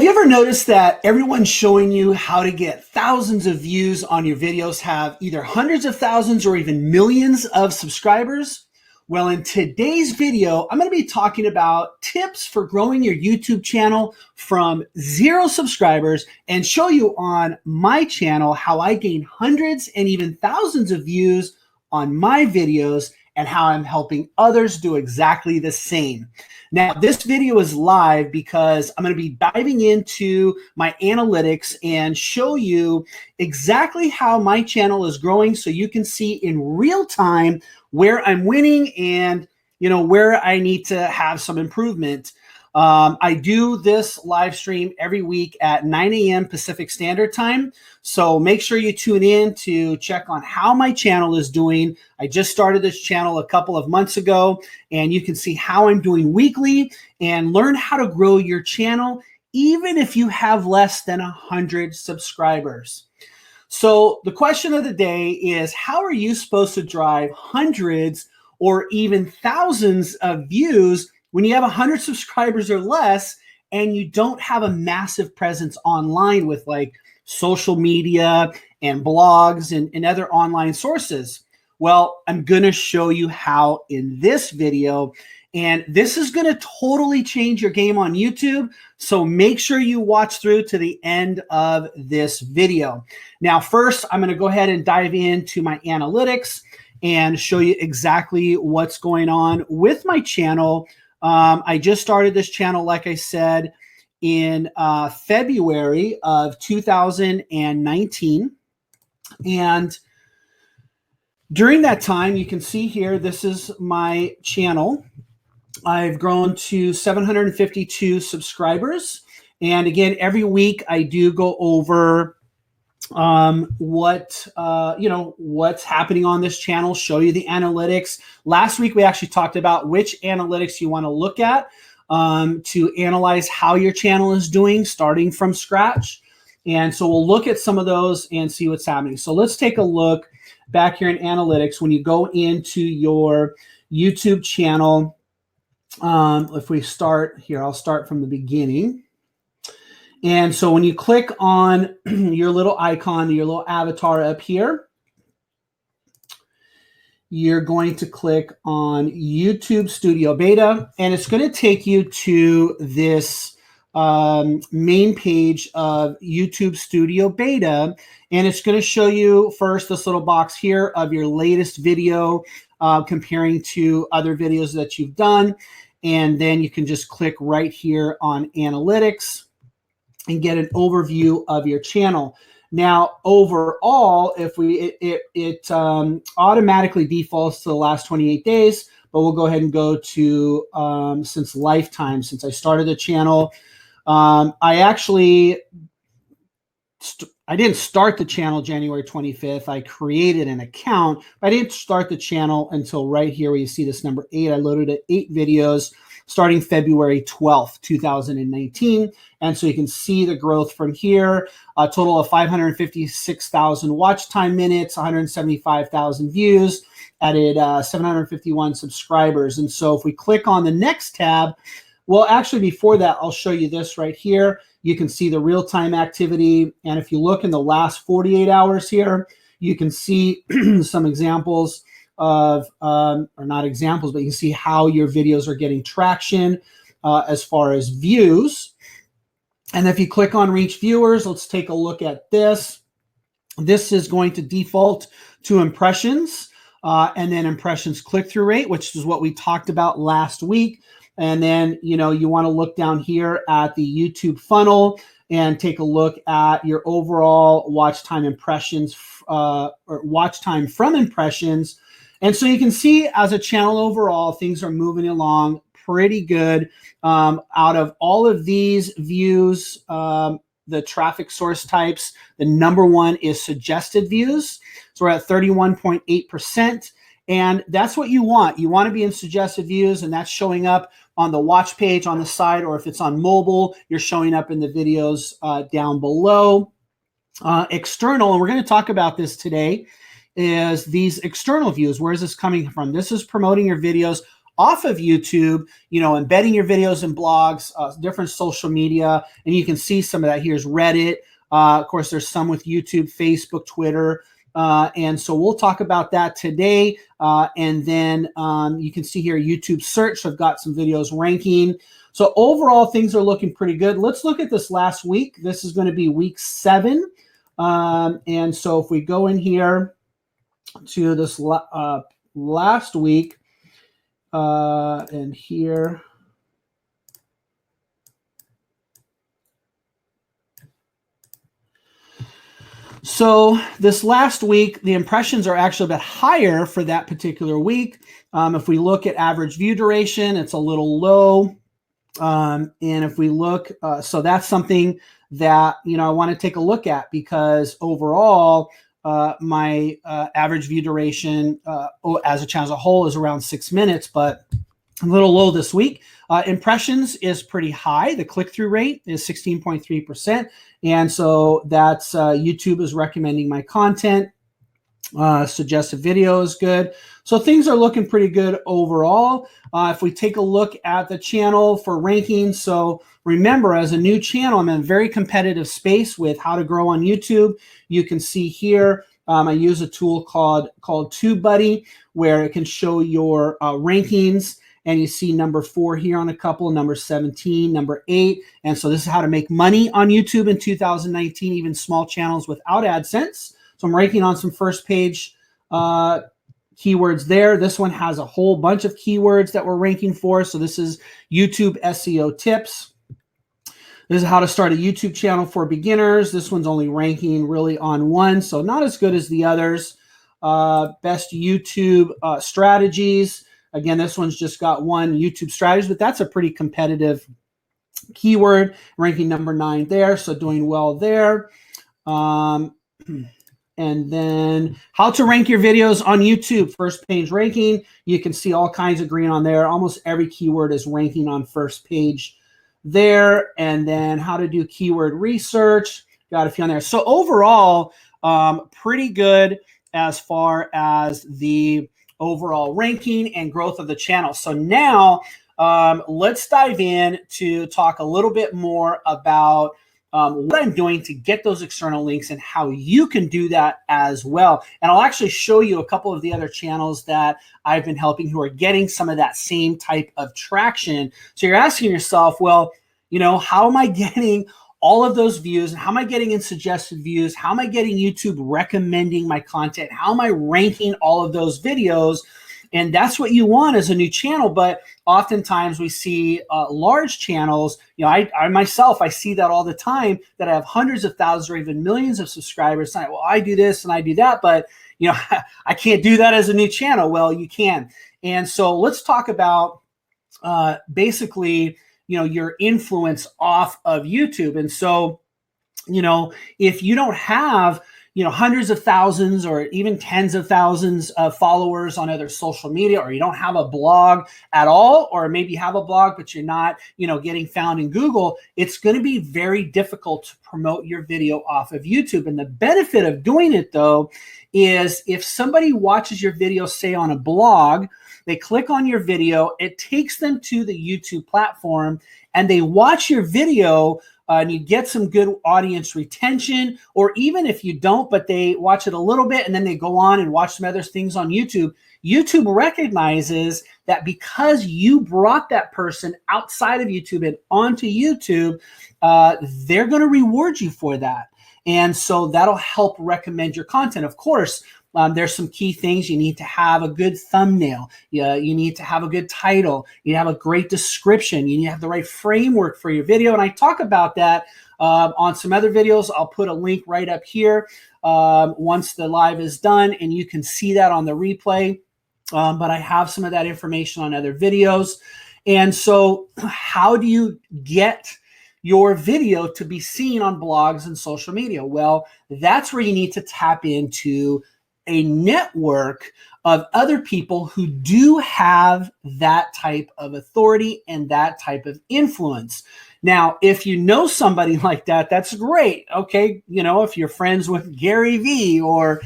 Have you ever noticed that everyone's showing you how to get thousands of views on your videos, have either hundreds of thousands or even millions of subscribers? Well, in today's video, I'm going to be talking about tips for growing your YouTube channel from 0 subscribers and show you on my channel how I gain hundreds and even thousands of views on my videos and how I'm helping others do exactly the same. Now, this video is live because I'm going to be diving into my analytics and show you exactly how my channel is growing so you can see in real time where I'm winning and where I need to have some improvement. I do this live stream every week at 9 a.m. Pacific Standard Time. So make sure you tune in to check on how my channel is doing. I just started this channel a couple of months ago, and you can see how I'm doing weekly and learn how to grow your channel, even if you have less than 100 subscribers. So the question of the day is, how are you supposed to drive hundreds or even thousands of views when you have 100 subscribers or less and you don't have a massive presence online with like social media and blogs and other online sources? Well, I'm going to show you how in this video, and this is going to totally change your game on YouTube. So make sure you watch through to the end of this video. Now, first, I'm going to go ahead and dive into my analytics and show you exactly what's going on with my channel. I just started this channel, like I said, in February of 2019. And during that time, you can see here, this is my channel. I've grown to 752 subscribers. And again, every week I do go over what's happening on this channel, show you the analytics. Last week, we actually talked about which analytics you want to look at to analyze how your channel is doing, starting from scratch. And so we'll look at some of those and see what's happening. So let's take a look back here in analytics. When you go into your YouTube channel, if we start here, I'll start from the beginning. And so when you click on your little icon, your little avatar up here, you're going to click on YouTube Studio Beta, and it's going to take you to this main page of YouTube Studio Beta, and it's going to show you first this little box here of your latest video comparing to other videos that you've done, and then you can just click right here on Analytics and get an overview of your channel. Now, overall, if it automatically defaults to the last 28 days, but we'll go ahead and go to since lifetime, since I started the channel. I didn't start the channel January 25th. I created an account, but I didn't start the channel until right here where you see this number 8. I loaded 8 videos starting February 12th, 2019. And so you can see the growth from here, a total of 556,000 watch time minutes, 175,000 views, added 751 subscribers. And so if we click on the next tab, well, actually before that, I'll show you this right here. You can see the real-time activity. And if you look in the last 48 hours here, you can see some examples of, or not examples, but you can see how your videos are getting traction as far as views. And if you click on reach viewers, let's take a look at this. This is going to default to impressions and then impressions click-through rate, which is what we talked about last week. And then, you want to look down here at the YouTube funnel and take a look at your overall watch time impressions or watch time from impressions. And so you can see as a channel overall, things are moving along pretty good. Out of all of these views, the traffic source types, the number one is suggested views. So we're at 31.8%. And that's what you want. You want to be in suggested views, and that's showing up on the watch page on the side, or if it's on mobile, you're showing up in the videos down below. External, and we're going to talk about this today, is these external views. Where is this coming from? This is promoting your videos off of YouTube, embedding your videos in blogs, different social media, and you can see some of that. Here's Reddit. Of course, there's some with YouTube, Facebook, Twitter. And so we'll talk about that today. And then you can see here YouTube search. So I've got some videos ranking. So overall, things are looking pretty good. Let's look at this last week. This is going to be week 7. And so if we go in here to this last week, and here, so this last week, the impressions are actually a bit higher for that particular week. If we look at average view duration, it's a little low. And if we look, so that's something that, I want to take a look at, because overall, my average view duration as a channel as a whole is around 6 minutes, but a little low this week. Impressions is pretty high. The click-through rate is 16.3%. And so that's YouTube is recommending my content. Suggested video is good. So things are looking pretty good overall. If we take a look at the channel for rankings, so remember, as a new channel, I'm in a very competitive space with how to grow on YouTube. You can see here, I use a tool called TubeBuddy, where it can show your rankings. And you see number 4 here on a couple, number 17, number 8. And so this is how to make money on YouTube in 2019, even small channels without AdSense. So I'm ranking on some first page keywords there. This one has a whole bunch of keywords that we're ranking for. So this is YouTube SEO tips. This is how to start a YouTube channel for beginners. This one's only ranking really on 1, so not as good as the others. Best YouTube strategies. Again, this one's just got 1 YouTube strategies, but that's a pretty competitive keyword, ranking number 9 there, so doing well there. And then how to rank your videos on YouTube, first page ranking. You can see all kinds of green on there. Almost every keyword is ranking on first page there. And then how to do keyword research. Got a few on there. So overall, pretty good as far as the overall ranking and growth of the channel. So now let's dive in to talk a little bit more about what I'm doing to get those external links and how you can do that as well. And I'll actually show you a couple of the other channels that I've been helping who are getting some of that same type of traction. So you're asking yourself, well, how am I getting all of those views? And how am I getting in suggested views? How am I getting YouTube recommending my content? How am I ranking all of those videos? And that's what you want as a new channel. But oftentimes we see large channels, I myself, I see that all the time, that I have hundreds of thousands or even millions of subscribers. And I do this and I do that, but I can't do that as a new channel. Well, you can. And so let's talk about basically, your influence off of YouTube. And so, if you don't have hundreds of thousands or even tens of thousands of followers on other social media, or you don't have a blog at all, or maybe you have a blog, but you're not, getting found in Google, it's going to be very difficult to promote your video off of YouTube. And the benefit of doing it, though, is if somebody watches your video, say on a blog, they click on your video, it takes them to the YouTube platform, and they watch your video, and you get some good audience retention. Or even if you don't, but they watch it a little bit and then they go on and watch some other things on YouTube, YouTube recognizes that because you brought that person outside of YouTube and onto YouTube, they're going to reward you for that. And so that'll help recommend your content. Of course, there's some key things. You need to have a good thumbnail. You need to have a good title. You have a great description. You need to have the right framework for your video. And I talk about that on some other videos. I'll put a link right up here once the live is done, and you can see that on the replay. But I have some of that information on other videos. And so how do you get your video to be seen on blogs and social media? Well, that's where you need to tap into a network of other people who do have that type of authority and that type of influence. Now, if you know somebody like that, that's great. Okay, if you're friends with Gary Vee, or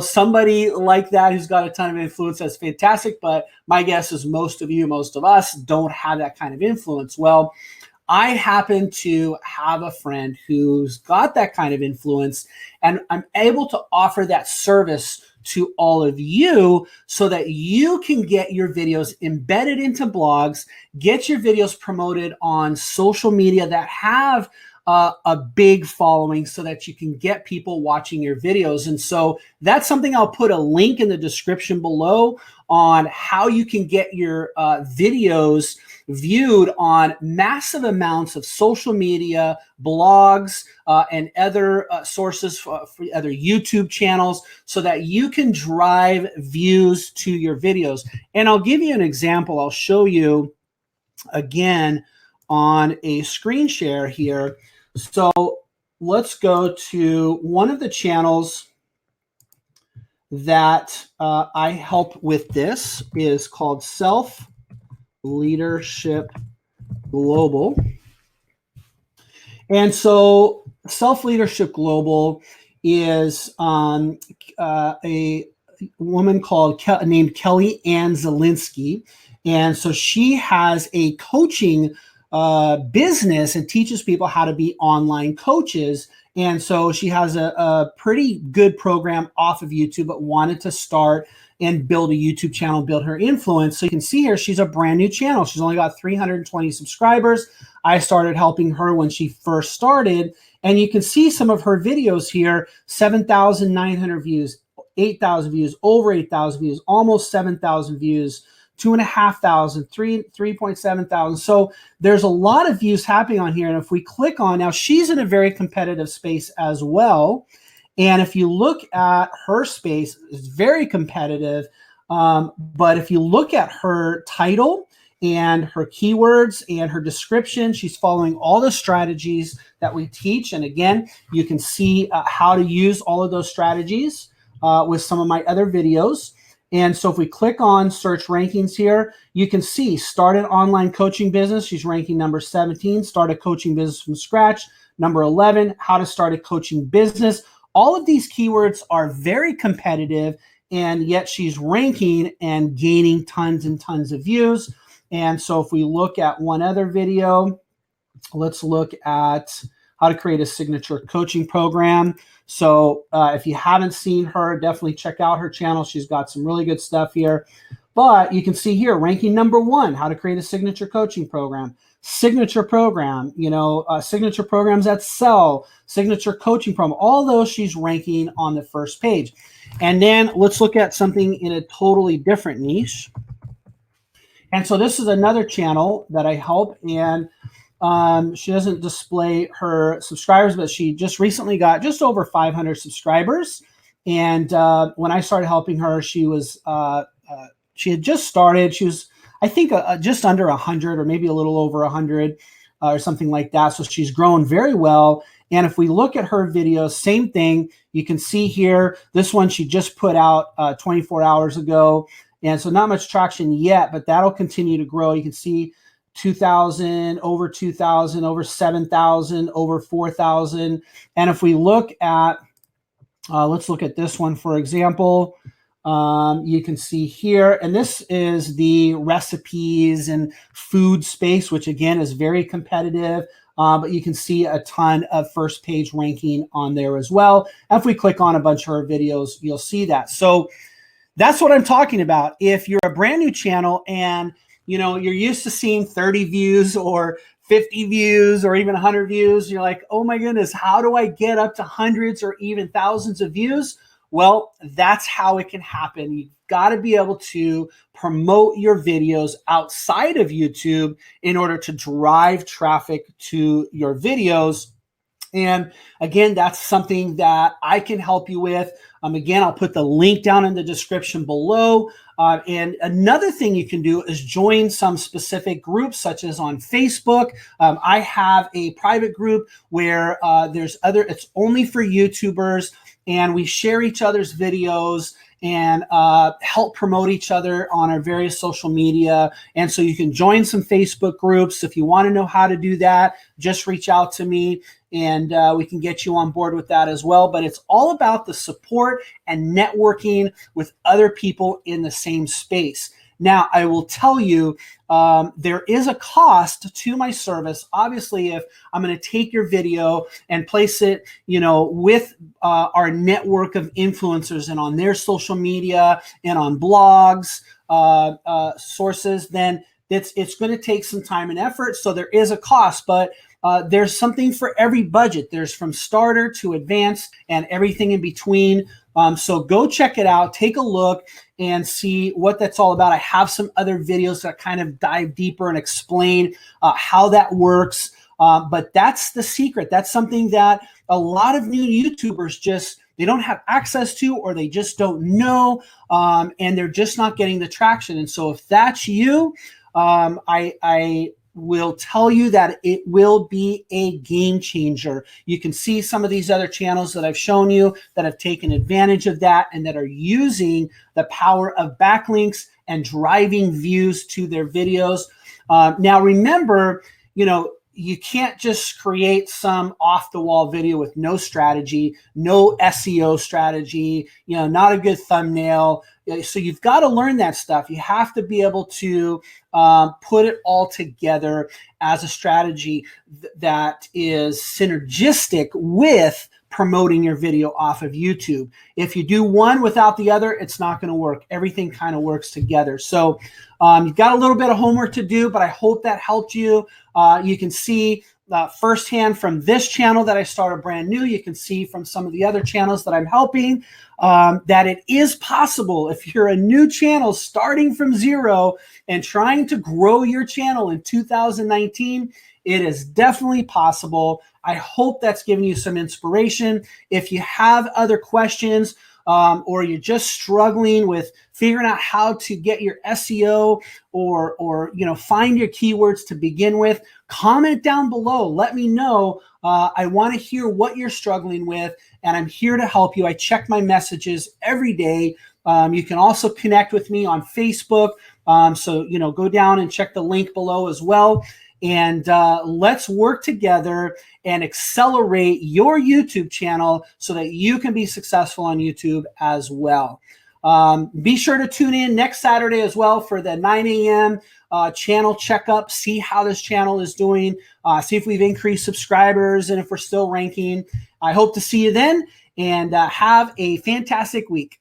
somebody like that who's got a ton of influence, that's fantastic. But my guess is most of us don't have that kind of influence. Well, I happen to have a friend who's got that kind of influence, and I'm able to offer that service to all of you so that you can get your videos embedded into blogs, get your videos promoted on social media that have a big following so that you can get people watching your videos. And so that's something I'll put a link in the description below on how you can get your videos viewed on massive amounts of social media, blogs, and other sources for other YouTube channels so that you can drive views to your videos. And I'll give you an example. I'll show you again on a screen share here. So let's go to one of the channels that I help with. This is called Self Leadership Global. And so Self Leadership Global is a woman named Kelly Ann Zielinski. And so she has a coaching business and teaches people how to be online coaches. And so she has a pretty good program off of YouTube, but wanted to start and build a YouTube channel, build her influence. So you can see here, she's a brand new channel. She's only got 320 subscribers. I started helping her when she first started. And you can see some of her videos here, 7,900 views, 8,000 views, over 8,000 views, almost 7,000 views, 2,500, 3.7 thousand. So there's a lot of views happening on here. And if we click on, now she's in a very competitive space as well. And if you look at her space, it's very competitive. But if you look at her title and her keywords and her description, she's following all the strategies that we teach. And again, you can see how to use all of those strategies with some of my other videos. And so if we click on search rankings here, you can see start an online coaching business. She's ranking number 17, start a coaching business from scratch. Number 11, how to start a coaching business. All of these keywords are very competitive, and yet she's ranking and gaining tons and tons of views. And so if we look at one other video, let's look at how to create a signature coaching program. So if you haven't seen her, definitely check out her channel. She's got some really good stuff here. But you can see here, ranking number 1, how to create a signature coaching program. Signature program, signature programs that sell, signature coaching program, all those she's ranking on the first page. And then let's look at something in a totally different niche. And so this is another channel that I help, and she doesn't display her subscribers, but she just recently got just over 500 subscribers. And when I started helping her, she had just started. She was, I think, just under 100 or maybe a little over 100 or something like that. So she's grown very well. And if we look at her videos, same thing. You can see here, this one she just put out 24 hours ago. And so not much traction yet, but that'll continue to grow. You can see 2,000, over 2,000, over 7,000, over 4,000. And if we look at, let's look at this one, for example. You can see here, and this is the recipes and food space, which again is very competitive. But you can see a ton of first page ranking on there as well. And if we click on a bunch of her videos, you'll see that. So that's what I'm talking about. If you're a brand new channel and you're used to seeing 30 views or 50 views or even 100 views, you're like, oh my goodness, how do I get up to hundreds or even thousands of views? Well, that's how it can happen. You've got to be able to promote your videos outside of YouTube in order to drive traffic to your videos. And again, that's something that I can help you with. Again, I'll put the link down in the description below. And another thing you can do is join some specific groups, such as on Facebook. I have a private group where it's only for YouTubers, and we share each other's videos and help promote each other on our various social media. And so you can join some Facebook groups. If you want to know how to do that, just reach out to me. and we can get you on board with that as well. But it's all about the support and networking with other people in the same space. Now, I will tell you, there is a cost to my service. Obviously, if I'm going to take your video and place it, with our network of influencers and on their social media and on blogs, sources, then it's going to take some time and effort. So there is a cost, but there's something for every budget. There's from starter to advanced and everything in between. So go check it out, take a look and see what that's all about. I have some other videos that kind of dive deeper and explain how that works. But that's the secret. That's something that a lot of new YouTubers they don't have access to, or they just don't know, and they're just not getting the traction. And so if that's you, I will tell you that it will be a game changer. You can see some of these other channels that I've shown you that have taken advantage of that and that are using the power of backlinks and driving views to their videos. Now, remember, you can't just create some off-the-wall video with no strategy, no SEO strategy, not a good thumbnail. So you've got to learn that stuff. You have to be able to put it all together as a strategy that is synergistic with promoting your video off of YouTube. If you do one without the other, it's not going to work. Everything kind of works together. So you've got a little bit of homework to do, but I hope that helped you. You can see firsthand from this channel that I started brand new. You can see from some of the other channels that I'm helping that it is possible. If you're a new channel starting from zero and trying to grow your channel in 2019, it is definitely possible. I hope that's given you some inspiration. If you have other questions, or you're just struggling with figuring out how to get your SEO or find your keywords to begin with, comment down below. Let me know. I want to hear what you're struggling with, and I'm here to help you. I check my messages every day. You can also connect with me on Facebook. So go down and check the link below as well. And let's work together and accelerate your YouTube channel so that you can be successful on YouTube as well. Be sure to tune in next Saturday as well for the 9 a.m. Channel checkup. See how this channel is doing. See if we've increased subscribers and if we're still ranking. I hope to see you then, and have a fantastic week.